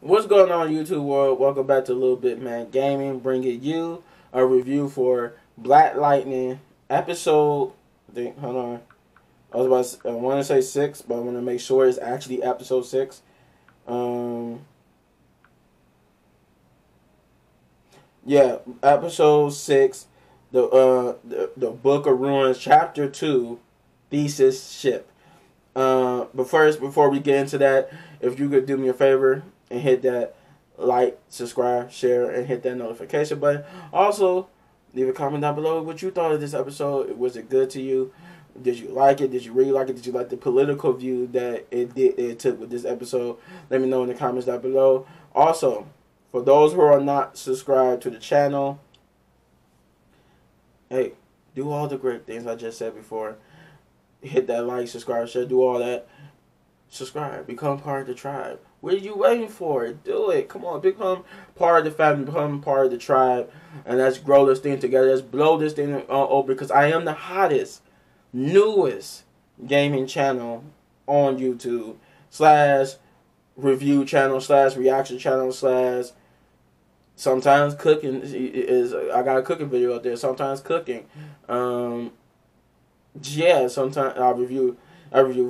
What's going on, YouTube world? Welcome back to Little Bit Man Gaming, bringing you a review for Blacklighting episode. Hold on. I want to say 6, but I want to make sure it's actually episode 6. Yeah, episode 6. The Book of Ruins, chapter 2, Theseus ship. But first, before we get into that, if you could do me a favor and hit that like, subscribe, share, and hit that notification button. Also, leave a comment down below what you thought of this episode. Was it good to you? Did you like it? Did you really like it? Did you like the political view that it took with this episode? Let me know in the comments down below. Also, for those who are not subscribed to the channel, hey, do all the great things I just said before. Hit that like, subscribe, share, do all that. Subscribe, become part of the tribe. What are you waiting for? Do it. Come on, become part of the family, become part of the tribe, and let's grow this thing together. Let's blow this thing over, because I am the hottest, newest gaming channel on YouTube / review channel / reaction channel / sometimes cooking is. I got a cooking video out there. Sometimes cooking. Yeah, sometimes I review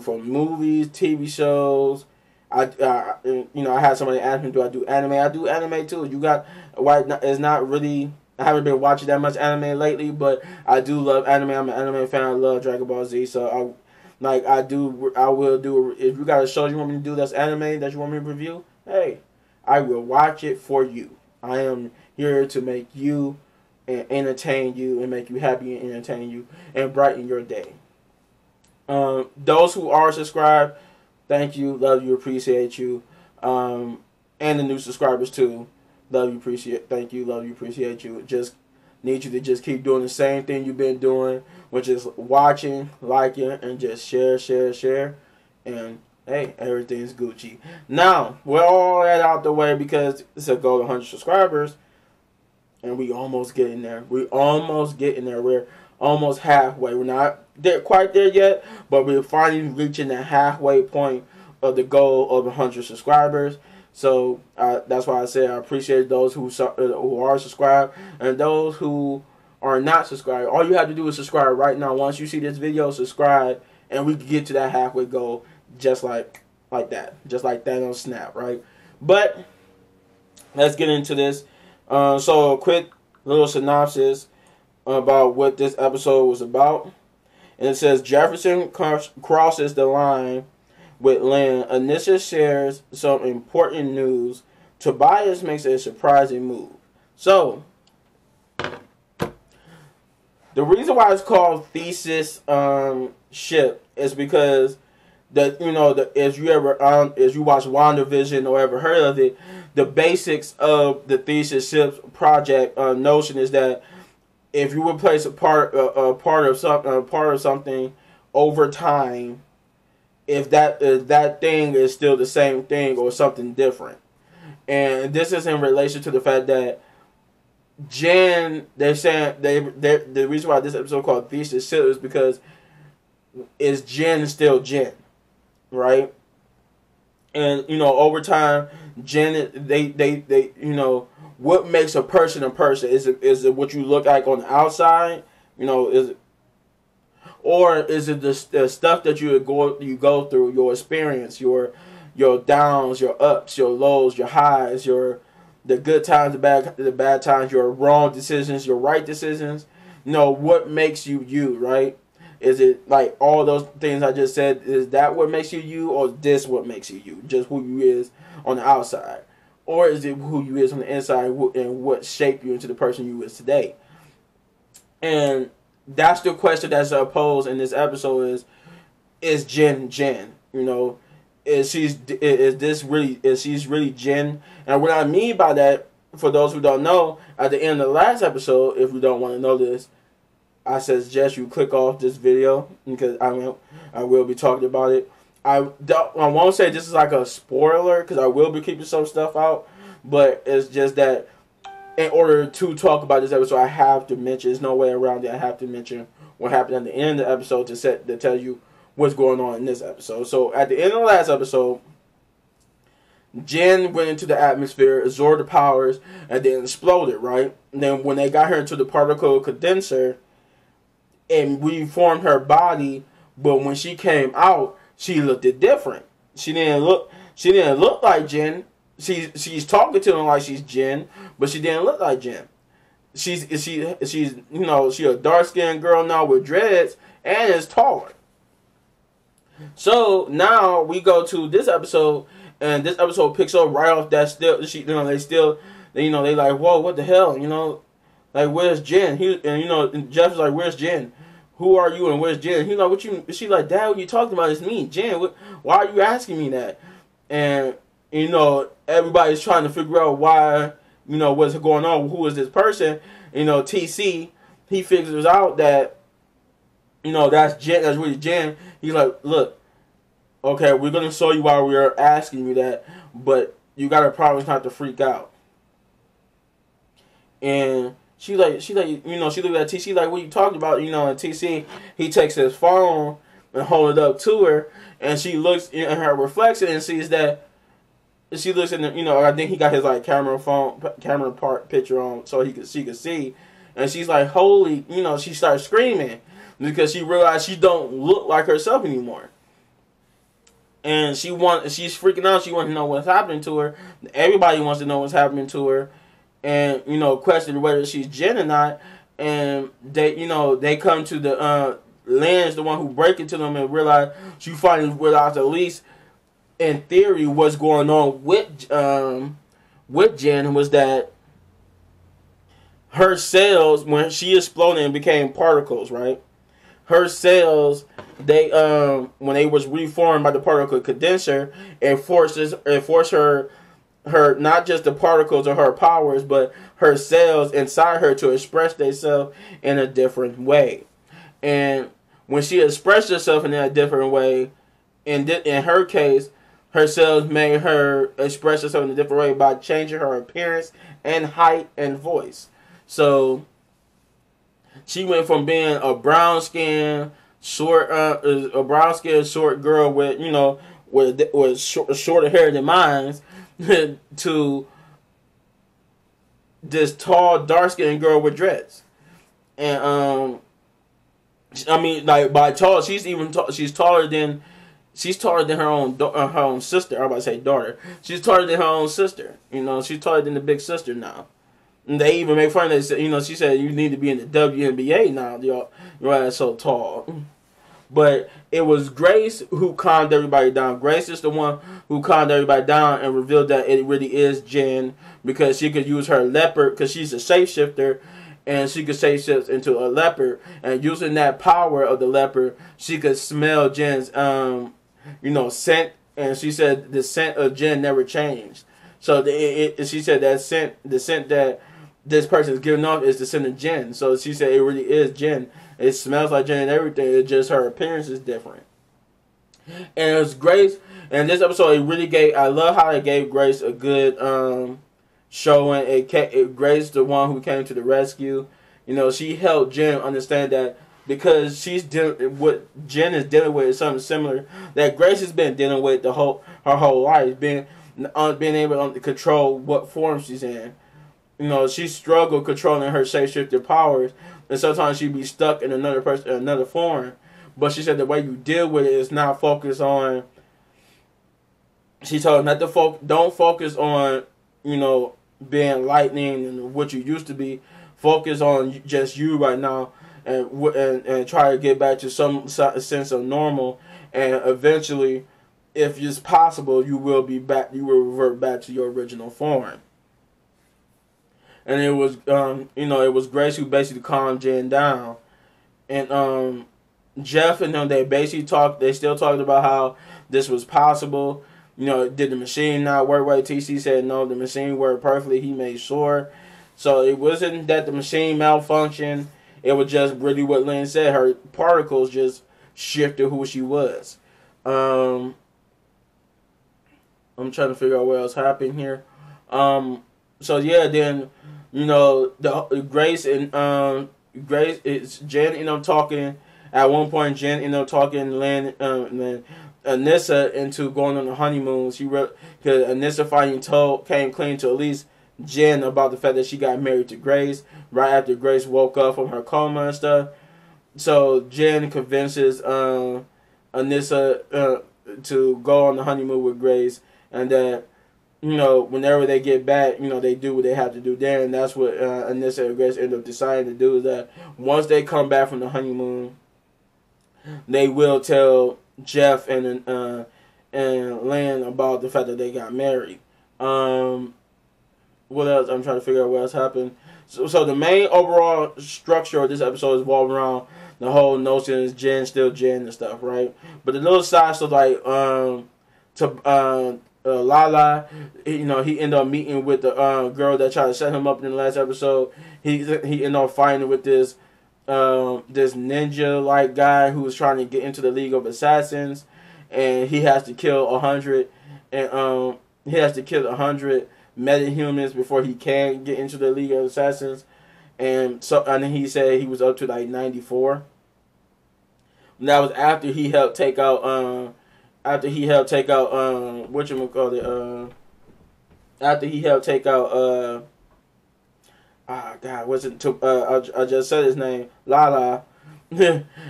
from movies, TV shows. I had somebody ask me, do I do anime? I do anime too. It's not really. I haven't been watching that much anime lately, but I do love anime. I'm an anime fan. I love Dragon Ball Z. So I will do. If you got a show you want me to do that's anime that you want me to review, hey, I will watch it for you. I am here to make you and entertain you and make you happy and entertain you and brighten your day. Those who are subscribed, thank you, love you, appreciate you. And the new subscribers too, love you, thank you, love you, appreciate you. Just need you to just keep doing the same thing you've been doing, which is watching, liking, and just share. And hey, everything's Gucci. Now, we're all that out the way because it's a goal to 100 subscribers. And we almost getting there. We're almost halfway. We're not quite there yet, but we're finally reaching the halfway point of the goal of 100 subscribers. So that's why I say I appreciate those who are subscribed, and those who are not subscribed. All you have to do is subscribe right now. Once you see this video, subscribe, and we can get to that halfway goal just like that. Just like Thanos snap, right? But let's get into this. So a quick little synopsis about what this episode was about. And it says Jefferson crosses the line with Lynn. Anisha shares some important news. Tobias makes a surprising move. So the reason why it's called Theseus ship is because if you watch WandaVision or ever heard of it, the basics of the Theseus ship project notion is that if you replace a part of something over time, if that thing is still the same thing or something different, and this is in relation to the fact that Jen, they're saying the reason why this episode called Theseus ship is because is Jen still Jen, right? And over time, Jen, they what makes a person a person? Is it what you look like on the outside? Is it, or is it the stuff that you go through, your experience, your downs, your ups, your lows, your highs, the good times, the bad times, your wrong decisions, your right decisions. What makes you you, right? Is it like all those things I just said? Is that what makes you you, or is this what makes you you? Just who you is on the outside, or is it who you is on the inside and what shaped you into the person you is today? And that's the question that's posed in this episode: is Jen Jen? Is she's really Jen? And what I mean by that, for those who don't know, at the end of the last episode, if you don't want to know this, I suggest you click off this video because I will be talking about it. I won't say this is like a spoiler because I will be keeping some stuff out, but it's just that in order to talk about this episode, I have to mention. There's no way around it. I have to mention what happened at the end of the episode to tell you what's going on in this episode. So at the end of the last episode, Jen went into the atmosphere, absorbed the powers, and then exploded, right? And then when they got her into the particle condenser and reformed her body, but when she came out, she looked different. She didn't look like Jen. She's talking to them like she's Jen, but she didn't look like Jen. She's she a dark skinned girl now with dreads and is taller. So now we go to this episode, and this episode picks up right off that they like, whoa, what the hell, like, where's Jen? And Jeff's like, where's Jen? Who are you and where's Jen? He's like, what you? She's like, Dad, what you talking about? It's me, Jen. Why are you asking me that? And everybody's trying to figure out why, what's going on. Who is this person? TC, he figures out that, that's Jen. That's really Jen. He's like, look, okay, we're gonna show you why we're asking you that, but you gotta promise not to freak out. And she looked at TC like, what you talking about? And TC, he takes his phone and hold it up to her, and she looks in her reflection and sees that. She looks in the, I think he got his like camera part picture on so she could see, and she's like, holy, she starts screaming because she realized she don't look like herself anymore, and she's freaking out. She wants to know what's happening to her. Everybody wants to know what's happening to her, and question whether she's Jen or not. And they come to the Lance, the one who break into them, and realize she finally realized at least, in theory, what's going on with Jen was that her cells, when she exploded and became particles, right? Her cells, when they was reformed by the particle condenser, it forced her not just the particles of her powers, but her cells inside her to express themselves in a different way. And when she expressed herself in that different way, in her case, her cells made her express herself in a different way by changing her appearance and height and voice. So she went from being a brown skinned short girl with shorter hair than mine to this tall, dark skinned girl with dreads. And like by tall, she's taller than. She's taller than her own sister. I'm about to say daughter. She's taller than her own sister. She's taller than the big sister now. And they even make fun of it. She said, you need to be in the WNBA now. Your ass so tall. But it was Grace who calmed everybody down. Grace is the one who calmed everybody down and revealed that it really is Jen, because she could use her leopard, because she's a shapeshifter, and she could shapeshift into a leopard. And using that power of the leopard, she could smell Jen's scent, and she said the scent of Jen never changed. So she said that the scent that this person is giving off is the scent of Jen. So she said it really is Jen. It smells like Jen and everything. It's just her appearance is different. And it was Grace. And this episode, I love how they gave Grace a good showing. Grace, the one who came to the rescue. She helped Jen understand that, because what Jen is dealing with is something similar that Grace has been dealing with her whole life, being able to control what form she's in. She struggled controlling her shapeshifter powers, and sometimes she'd be stuck in another form. But she said the way you deal with it is not focus on. She told her not to don't focus on being lightning and what you used to be. Focus on just you right now. And try to get back to some sense of normal, and eventually, if it's possible, you will revert back to your original form. And it was it was Grace who basically calmed Jen down, and Jeff and them, they still talked about how this was possible. Did the machine not work right? TC said no, the machine worked perfectly. He made sure. So it wasn't that the machine malfunctioned. It was just really what Lynn said. Her particles just shifted who she was. I'm trying to figure out what else happened here. So yeah, then the Grace is Jen talking, At one point, Jen ended up talking Anissa into going on the honeymoon. Because Anissa finally came clean to at least Jen about the fact that she got married to Grace right after Grace woke up from her coma and stuff. So Jen convinces Anissa to go on the honeymoon with Grace, and that whenever they get back, they do what they have to do there, and that's what Anissa and Grace end up deciding to do. Is that once they come back from the honeymoon, they will tell Jeff and Lynn about the fact that they got married. What else? I'm trying to figure out what else happened. So the main overall structure of this episode is revolving around the whole notion is Jen still Jen and stuff, right? But the little side stuff like Lala, he ended up meeting with the girl that tried to set him up in the last episode. He ended up fighting with this ninja like guy who was trying to get into the League of Assassins, and he has to kill 100 metahumans before he can get into the League of Assassins. And then he said he was up to like 94. And that was after he helped take out after he helped take out whatchamacallit, after he helped take out I just said his name, Lala.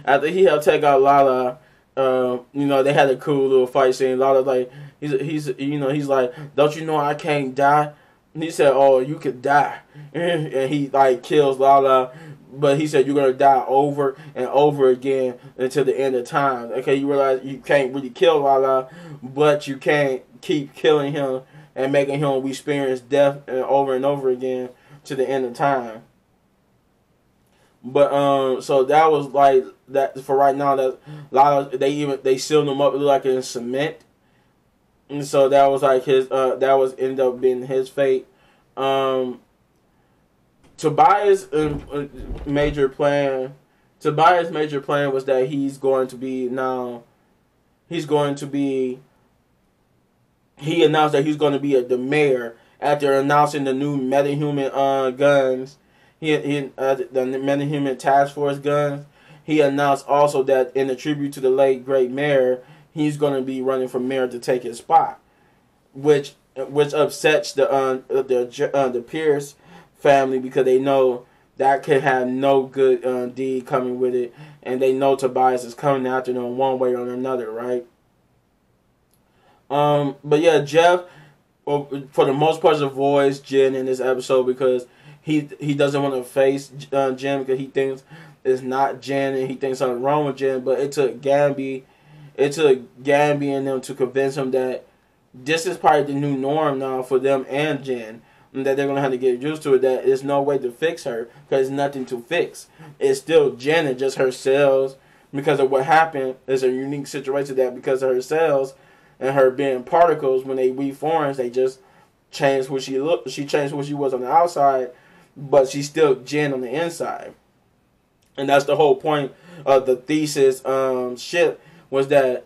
After he helped take out Lala, they had a cool little fight scene. Lala's like, he's like, don't you know I can't die? And he said, oh, you could die. And he like kills Lala, but he said you're gonna die over and over again until the end of time. Okay, you realize you can't really kill Lala, but you can't keep killing him and making him experience death over and over again to the end of time. But so that was like that for right now. That Lala, they sealed him up. It looked like in cement. And so that was like his. That was ended up being his fate. Tobias' major plan. Tobias' major plan was that he's going to be. He announced that he's going to be the mayor after announcing the new metahuman guns. The metahuman task force guns. He announced also that in a tribute to the late great mayor, he's going to be running for mayor to take his spot, which upsets the Pierce family because they know that could have no good deed coming with it, and they know Tobias is coming after them one way or another, right? But yeah, Jeff, for the most part, avoids Jen in this episode because he doesn't want to face Jen because he thinks it's not Jen and he thinks something wrong with Jen. But it took Gamby and them to convince him that this is probably the new norm now for them and Jen, and that they're gonna have to get used to it. That there's no way to fix her because there's nothing to fix. It's still Jen and just her cells because of what happened. It's a unique situation that because of her cells and her being particles, when they reformed, they just changed what she looked. She changed what she was on the outside, but she's still Jen on the inside. And that's the whole point of the Theseus ship, was that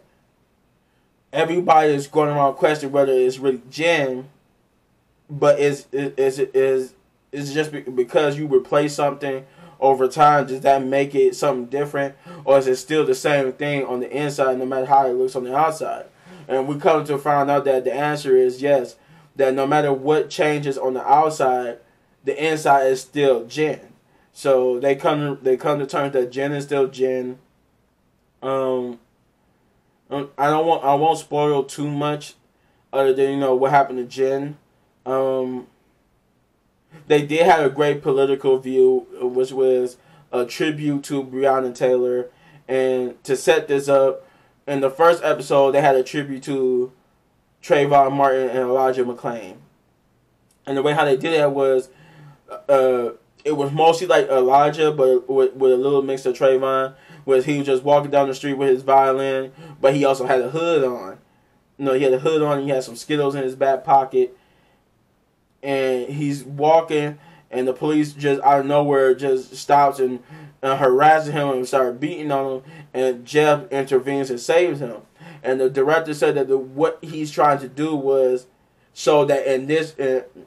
everybody is going around questioning whether it's really Jen, but is just because you replace something over time, does that make it something different, or is it still the same thing on the inside no matter how it looks on the outside? And we come to find out that the answer is yes, that no matter what changes on the outside, the inside is still Jen. So they come to terms that Jen is still Jen. I won't spoil too much other than what happened to Jen. They did have a great political view, which was a tribute to Breonna Taylor. And to set this up, in the first episode, they had a tribute to Trayvon Martin and Elijah McClain. And the way how they did that was, it was mostly like Elijah, but with a little mix of Trayvon, where he was just walking down the street with his violin, but he also had a hood on. He had a hood on, and he had some Skittles in his back pocket. And he's walking, and the police just out of nowhere just stops and harasses him and starts beating on him. And Jeff intervenes and saves him. And the director said that what he's trying to do was so that in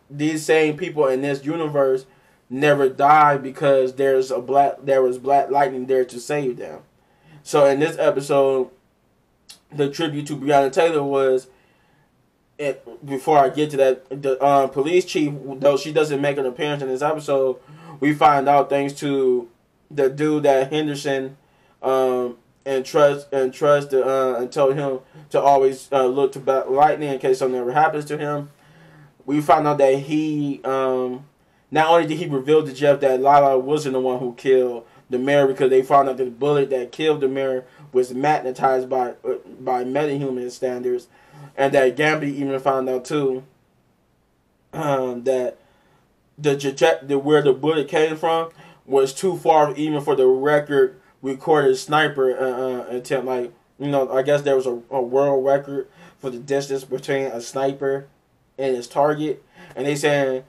these same people in this universe never die because there was Blacklighting there to save them. So in this episode, the tribute to Breonna Taylor was, before I get to that, the police chief, though she doesn't make an appearance in this episode, we find out thanks to the dude that Henderson and told him to always look to Blacklighting in case something ever happens to him. We found out that he not only did he reveal to Jeff that Lala wasn't the one who killed the mayor, because they found out that the bullet that killed the mayor was magnetized by metahuman standards, and that Gambit even found out too that where the bullet came from was too far even for the record recorded sniper attempt. Like, I guess there was a world record for the distance between a sniper and his target, and they saying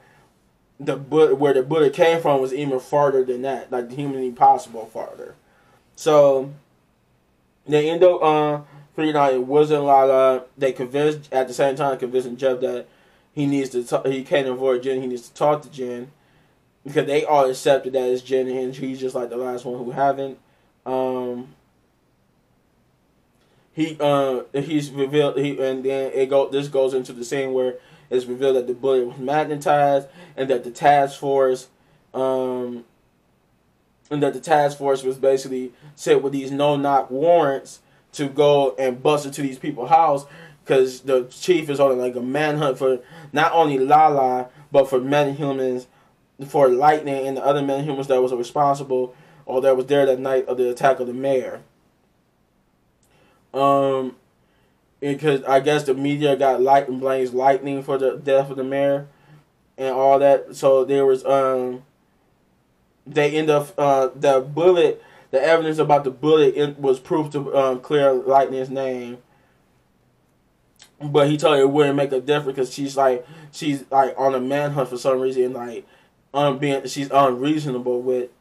where the bullet came from was even farther than that, like humanly possible farther. So they end up figuring out it wasn't Lala. They convinced at the same time convincing Jeff that he can't avoid Jen. He needs to talk to Jen, because they all accepted that it's Jen, and he's just like the last one who haven't. He's revealed and then this goes into the scene where it's revealed that the bullet was magnetized, and that the task force was basically set with these no-knock warrants to go and bust into these people's house, because the chief is on like a manhunt for not only Lala but for metahumans, for Lightning and the other metahumans that was responsible or that was there that night of the attack of the mayor. Because I guess the media blames Lightning for the death of the mayor and all that. So there was they end up the evidence about the bullet was proof to clear Lightning's name. But he told her it wouldn't make a difference because she's on a manhunt for some reason, and she's unreasonable with.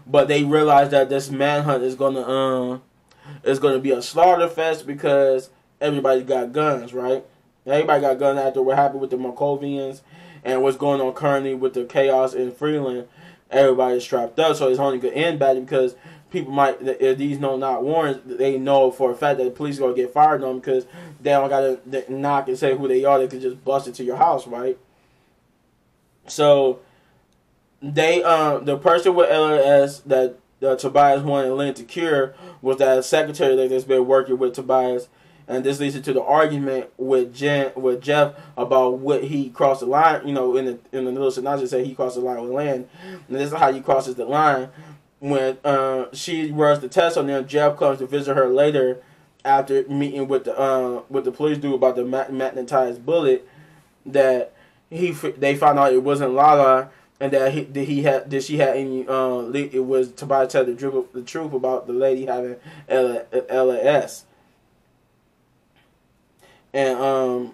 But they realized that this manhunt is gonna be a slaughter fest because everybody got guns, right? Everybody got guns after what happened with the Markovians and what's going on currently with the chaos in Freeland. Everybody's strapped up, so it's only going to end badly because people might, if these no-knock warrants, they know for a fact that the police are going to get fired on them because they don't got to knock and say who they are. They can just bust into your house, right? So they, the person with LRS that Tobias wanted Lynn to cure was that secretary that's been working with Tobias. And this leads into the argument with Jeff about what he crossed the line. In the little synopsis, say he crossed the line with Lynn, and this is how he crosses the line. When she runs the test on them, Jeff comes to visit her later after meeting with the police dude about the magnetized bullet. That they found out it wasn't Lala, and that she had any it was Tobias tell the truth about the lady having LAS. And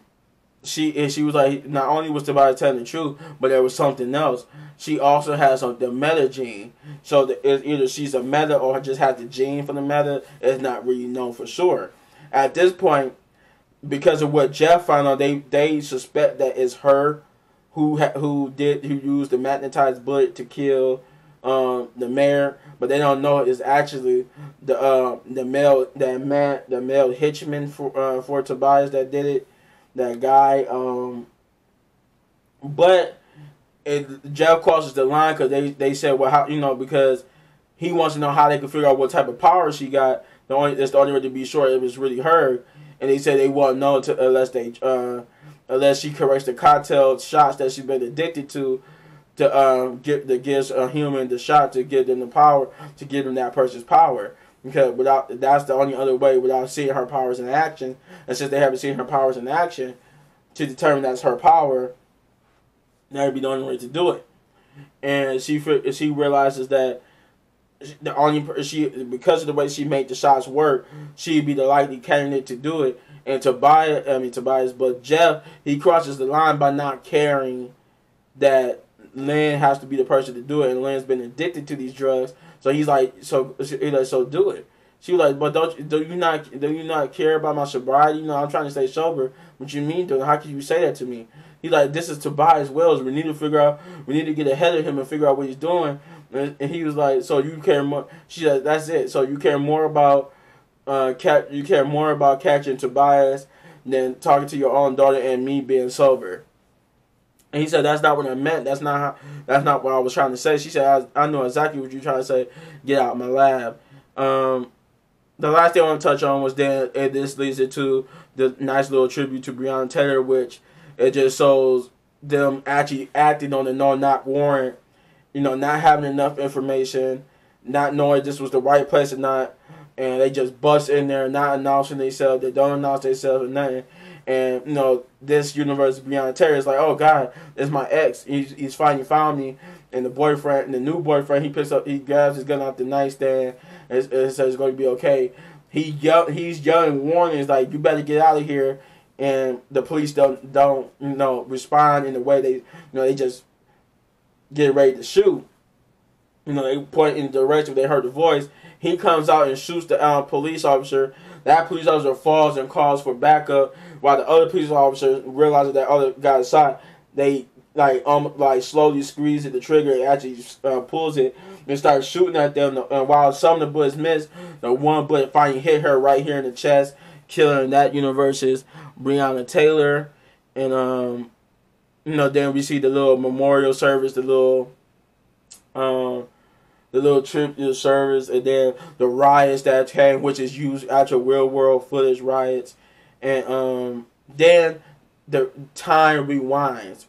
she was like, not only was Tobias telling the truth, but there was something else. She also has the meta gene. So it's either she's a meta or just has the gene for the meta. It's not really known for sure. At this point, because of what Jeff found out, they suspect that it's her who used the magnetized bullet to kill the mayor, but they don't know it's actually the male hitchman for Tobias that did it, that guy. But Jeff crosses the line because they said, well, how, because he wants to know how they can figure out what type of power she got. That's the only way to be sure it was really her, and they said they won't know unless she corrects the cocktail shots that she's been addicted to gives a human the shot to give them the power, to give them that person's power. Because that's the only other way without seeing her powers in action. And since they haven't seen her powers in action, to determine that's her power, that would be the only way to do it. And she realizes that because of the way she made the shots work, she'd be the likely candidate to do it. And but Jeff, he crosses the line by not caring that Lynn has to be the person to do it, and Lynn's been addicted to these drugs. So he's like, so do it. She was like, but do you not care about my sobriety? I'm trying to stay sober. What you mean, dude? How can you say that to me? He's like, this is Tobias Wells. We need to get ahead of him and figure out what he's doing. And he was like, so you care more? She said, that's it. So you care more about you care more about catching Tobias than talking to your own daughter and me being sober. And he said, that's not what I meant. That's not what I was trying to say. She said, I know exactly what you're trying to say. Get out of my lab. The last thing I want to touch on was then this leads into the nice little tribute to Breonna Taylor, which it just shows them actually acting on the no-knock warrant. You know, not having enough information, not knowing this was the right place or not, and they just bust in there, not announcing themselves. They don't announce themselves or nothing. And, you know, this universe, Breonna Taylor, is like, oh, God, it's my ex. He's finally found me. And the boyfriend, and the new boyfriend, he grabs his gun off the nightstand and says it's going to be okay. He's yelling warnings like, you better get out of here. And the police don't respond in the way they just get ready to shoot. They point in the direction they heard the voice. He comes out and shoots the police officer. That police officer falls and calls for backup, while the other police officer realizes that other guy shot. They slowly squeeze the trigger and actually pulls it and starts shooting at them. And while some of the bullets miss, the one bullet finally hit her right here in the chest, killing that universe's Breonna Taylor. And then we see the little memorial service, the little tribute service, and then the riots that came, which is used actual real world footage riots. And then the time rewinds.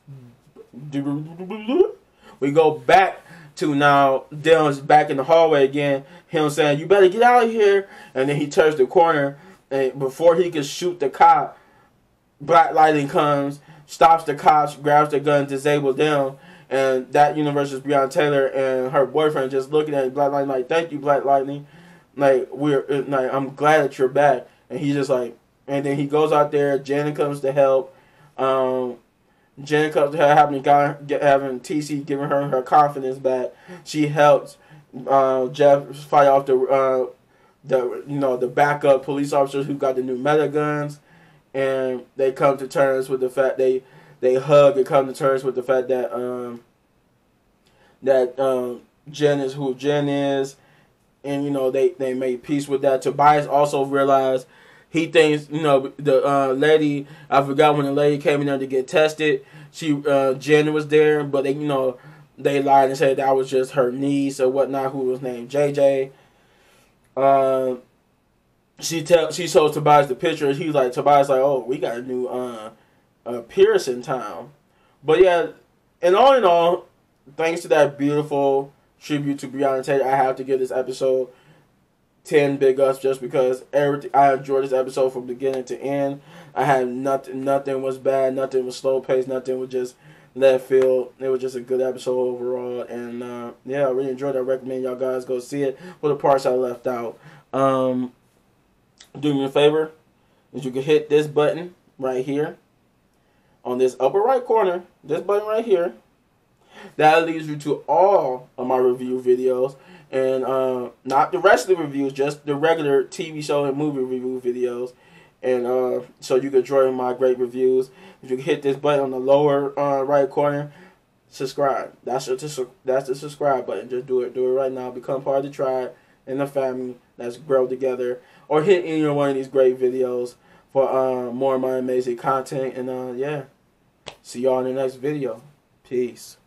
We go back to now Dylan's back in the hallway again, him saying, you better get out of here. And then he turns the corner, and before he can shoot the cop, Blacklighting comes, stops the cops, grabs the gun, disables them. And that universe is Breonna Taylor and her boyfriend just looking at Blacklighting like, thank you, Blacklighting. I'm glad that you're back. And he's just like, and then he goes out there. Janet comes to help. Janet comes to her having TC giving her confidence back. She helps Jeff fight off the backup police officers who got the new meta guns, and they come to terms with the fact they hug and come to terms with the fact that Jen is who Jen is, and they made peace with that. Tobias also realized he thinks the lady, I forgot when the lady came in there to get tested. Jen was there, but they lied and said that was just her niece or whatnot, who was named JJ. She shows Tobias the picture. Tobias like, oh, we got a new Pierce in town. But yeah, and all in all, thanks to that beautiful tribute to Breonna Taylor, I have to give this episode 10 big ups, just because I enjoyed this episode from beginning to end. I had nothing was bad, nothing was slow paced, nothing was just left field. It was just a good episode overall, and I really enjoyed it. I recommend y'all guys go see it for the parts I left out. Do me a favor, is you can hit this button right here on this upper right corner, this button right here. That leads you to all of my review videos, and not the rest of the reviews, just the regular TV show and movie review videos. And so you can join my great reviews. If you can hit this button on the lower right corner, subscribe. That's the subscribe button. Just do it right now. Become part of the tribe and the family. Let's grow together. Or hit any one of these great videos for more of my amazing content. And see y'all in the next video. Peace.